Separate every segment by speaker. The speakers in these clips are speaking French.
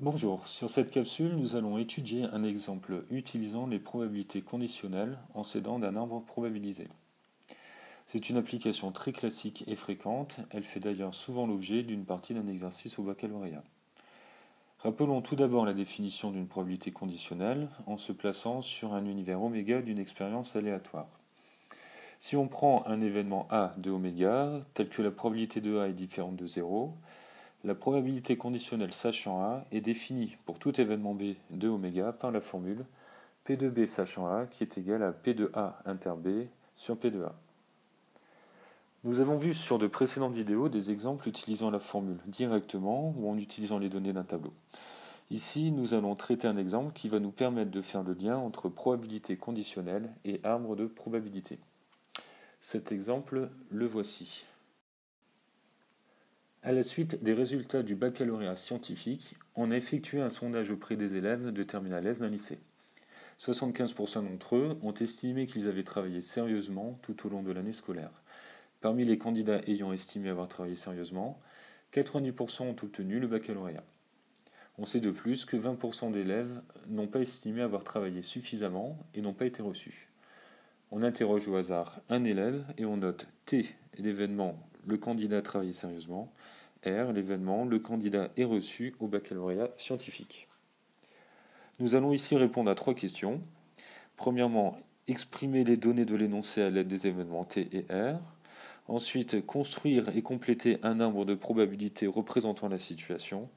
Speaker 1: Bonjour, sur cette capsule, nous allons étudier un exemple utilisant les probabilités conditionnelles en s'aidant d'un arbre probabilisé. C'est une application très classique et fréquente, elle fait d'ailleurs souvent l'objet d'une partie d'un exercice au baccalauréat. Rappelons tout d'abord la définition d'une probabilité conditionnelle en se plaçant sur un univers oméga d'une expérience aléatoire. Si on prend un événement A de oméga, tel que la probabilité de A est différente de 0, la probabilité conditionnelle sachant A est définie pour tout événement B de oméga par la formule P de B sachant A qui est égal à P de A inter B sur P de A. Nous avons vu sur de précédentes vidéos des exemples utilisant la formule directement ou en utilisant les données d'un tableau. Ici, nous allons traiter un exemple qui va nous permettre de faire le lien entre probabilité conditionnelle et arbre de probabilité. Cet exemple, le voici. À la suite des résultats du baccalauréat scientifique, on a effectué un sondage auprès des élèves de terminale S d'un lycée. 75% d'entre eux ont estimé qu'ils avaient travaillé sérieusement tout au long de l'année scolaire. Parmi les candidats ayant estimé avoir travaillé sérieusement, 90% ont obtenu le baccalauréat. On sait de plus que 20% d'élèves n'ont pas estimé avoir travaillé suffisamment et n'ont pas été reçus. On interroge au hasard un élève et on note T, l'événement, le candidat a travaillé sérieusement, R, l'événement, le candidat est reçu au baccalauréat scientifique. Nous allons ici répondre à trois questions. Premièrement, exprimer les données de l'énoncé à l'aide des événements T et R. Ensuite, construire et compléter un arbre de probabilité représentant la situation.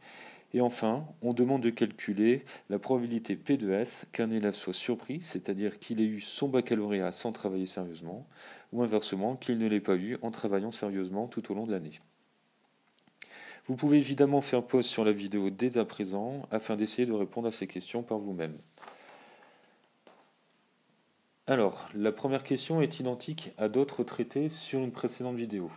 Speaker 1: Et enfin, on demande de calculer la probabilité P de S qu'un élève soit surpris, c'est-à-dire qu'il ait eu son baccalauréat sans travailler sérieusement, ou inversement, qu'il ne l'ait pas eu en travaillant sérieusement tout au long de l'année. Vous pouvez évidemment faire pause sur la vidéo dès à présent afin d'essayer de répondre à ces questions par vous-même. Alors, la première question est identique à d'autres traitées sur une précédente vidéo.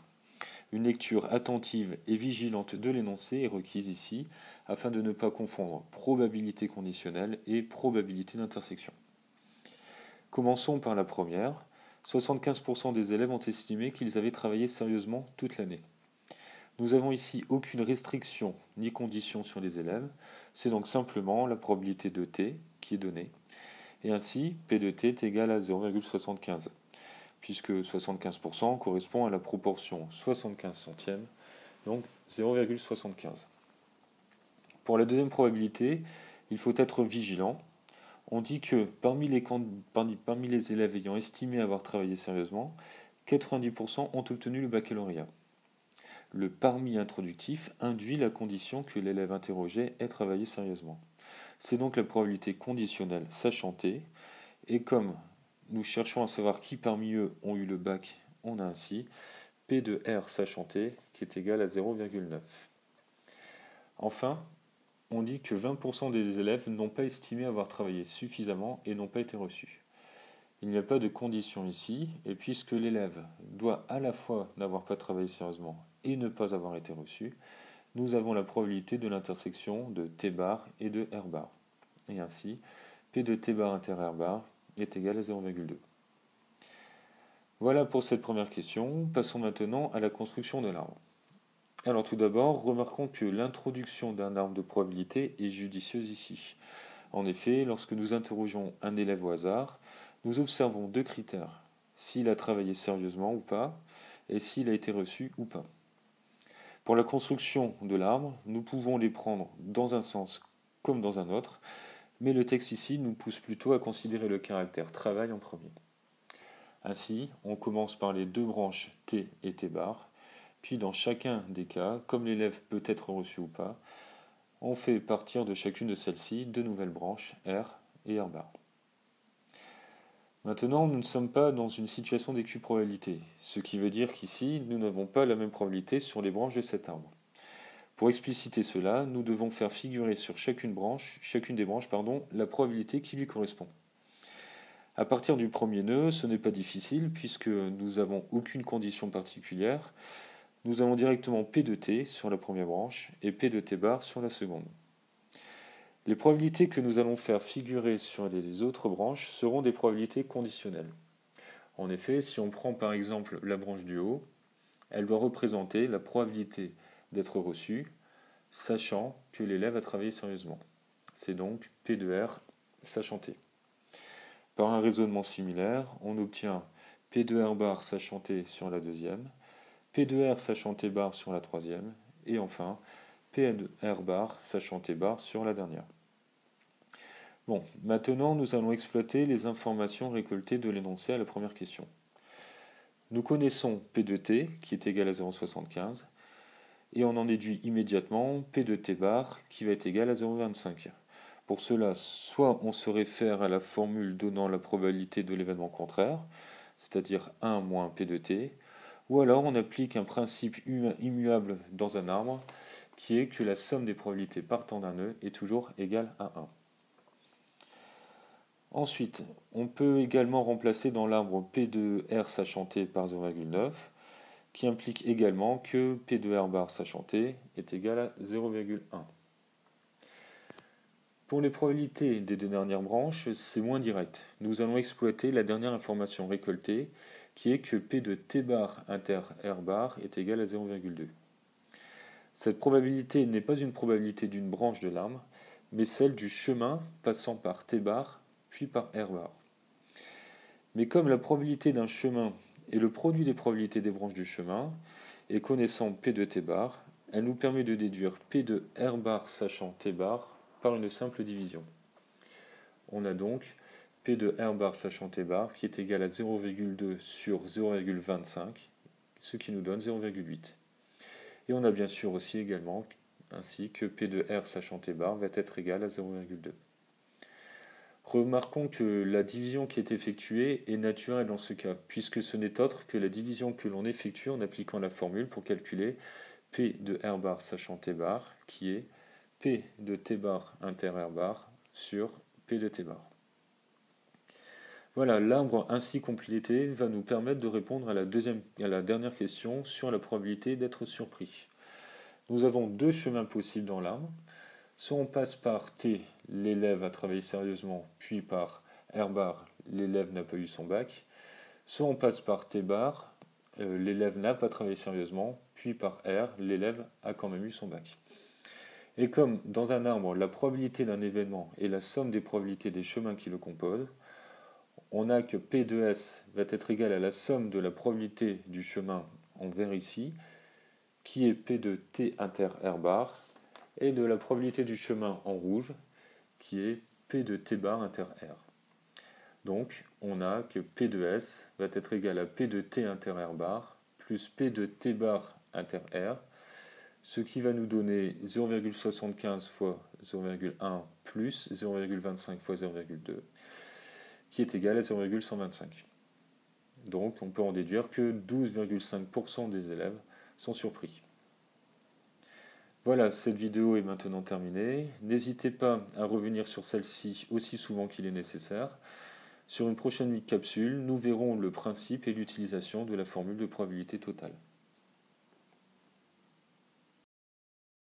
Speaker 1: Une lecture attentive et vigilante de l'énoncé est requise ici afin de ne pas confondre probabilité conditionnelle et probabilité d'intersection. Commençons par la première. 75% des élèves ont estimé qu'ils avaient travaillé sérieusement toute l'année. Nous avons ici aucune restriction ni condition sur les élèves, c'est donc simplement la probabilité de t qui est donnée. Et ainsi, P de t est égal à 0,75, puisque 75% correspond à la proportion 75 centièmes, donc 0,75. Pour la deuxième probabilité, il faut être vigilant. On dit que parmi les élèves ayant estimé avoir travaillé sérieusement, 90% ont obtenu le baccalauréat. Le parmi introductif induit la condition que l'élève interrogé ait travaillé sérieusement. C'est donc la probabilité conditionnelle sachant t, et comme nous cherchons à savoir qui parmi eux ont eu le bac, on a ainsi P de R sachant t qui est égal à 0,9. Enfin, on dit que 20% des élèves n'ont pas estimé avoir travaillé suffisamment et n'ont pas été reçus. Il n'y a pas de condition ici, et puisque l'élève doit à la fois n'avoir pas travaillé sérieusement et ne pas avoir été reçu, nous avons la probabilité de l'intersection de T bar et de R bar. Et ainsi, P de T bar inter R bar est égal à 0,2. Voilà pour cette première question. Passons maintenant à la construction de l'arbre. Alors tout d'abord, remarquons que l'introduction d'un arbre de probabilité est judicieuse ici. En effet, lorsque nous interrogeons un élève au hasard, nous observons deux critères, s'il a travaillé sérieusement ou pas, et s'il a été reçu ou pas. Pour la construction de l'arbre, nous pouvons les prendre dans un sens comme dans un autre, mais le texte ici nous pousse plutôt à considérer le caractère travail en premier. Ainsi, on commence par les deux branches T et T bar, puis dans chacun des cas, comme l'élève peut être reçu ou pas, on fait partir de chacune de celles-ci deux nouvelles branches, R et R bar. Maintenant, nous ne sommes pas dans une situation d'équiprobabilité, ce qui veut dire qu'ici, nous n'avons pas la même probabilité sur les branches de cet arbre. Pour expliciter cela, nous devons faire figurer sur chacune des branches, la probabilité qui lui correspond. À partir du premier nœud, ce n'est pas difficile puisque nous n'avons aucune condition particulière. Nous avons directement P de t sur la première branche et P de t bar sur la seconde. Les probabilités que nous allons faire figurer sur les autres branches seront des probabilités conditionnelles. En effet, si on prend par exemple la branche du haut, elle doit représenter la probabilité d'être reçue, sachant que l'élève a travaillé sérieusement. C'est donc P de R sachant T. Par un raisonnement similaire, on obtient P de R bar sachant T sur la deuxième, P de R sachant T bar sur la troisième, et enfin P de R bar sachant T bar sur la dernière. Bon, maintenant nous allons exploiter les informations récoltées de l'énoncé à la première question. Nous connaissons P de T qui est égal à 0,75 et on en déduit immédiatement P de T bar qui va être égal à 0,25. Pour cela, soit on se réfère à la formule donnant la probabilité de l'événement contraire, c'est-à-dire 1 moins P de T, ou alors on applique un principe immuable dans un arbre qui est que la somme des probabilités partant d'un nœud est toujours égale à 1. Ensuite, on peut également remplacer dans l'arbre P de R sachant T par 0,9, qui implique également que P de R bar sachant T est égal à 0,1. Pour les probabilités des deux dernières branches, c'est moins direct. Nous allons exploiter la dernière information récoltée, qui est que P de T bar inter R bar est égal à 0,2. Cette probabilité n'est pas une probabilité d'une branche de l'arbre, mais celle du chemin passant par T bar puis par R bar. Mais comme la probabilité d'un chemin est le produit des probabilités des branches du chemin, et connaissant P de T bar, elle nous permet de déduire P de R bar sachant T bar par une simple division. On a donc P de R bar sachant T bar qui est égal à 0,2 sur 0,25, ce qui nous donne 0,8. Et on a bien sûr aussi également ainsi que P de R sachant T bar va être égal à 0,2. Remarquons que la division qui est effectuée est naturelle dans ce cas, puisque ce n'est autre que la division que l'on effectue en appliquant la formule pour calculer P de R bar sachant T bar, qui est P de T bar inter R bar sur P de T bar. Voilà, l'arbre ainsi complété va nous permettre de répondre à la dernière question sur la probabilité d'être surpris. Nous avons deux chemins possibles dans l'arbre. Soit on passe par T, l'élève a travaillé sérieusement, puis par R bar, l'élève n'a pas eu son bac. Soit on passe par T bar, l'élève n'a pas travaillé sérieusement, puis par R, l'élève a quand même eu son bac. Et comme dans un arbre, la probabilité d'un événement est la somme des probabilités des chemins qui le composent, on a que P de S va être égal à la somme de la probabilité du chemin en vert ici, qui est P de T inter R bar, et de la probabilité du chemin en rouge, qui est P de T bar inter R. Donc, on a que P de S va être égal à P de T inter R bar plus P de T bar inter R, ce qui va nous donner 0,75 fois 0,1 plus 0,25 fois 0,2, qui est égal à 0,125. Donc, on peut en déduire que 12,5% des élèves sont surpris. Voilà, cette vidéo est maintenant terminée. N'hésitez pas à revenir sur celle-ci aussi souvent qu'il est nécessaire. Sur une prochaine capsule, nous verrons le principe et l'utilisation de la formule de probabilité totale.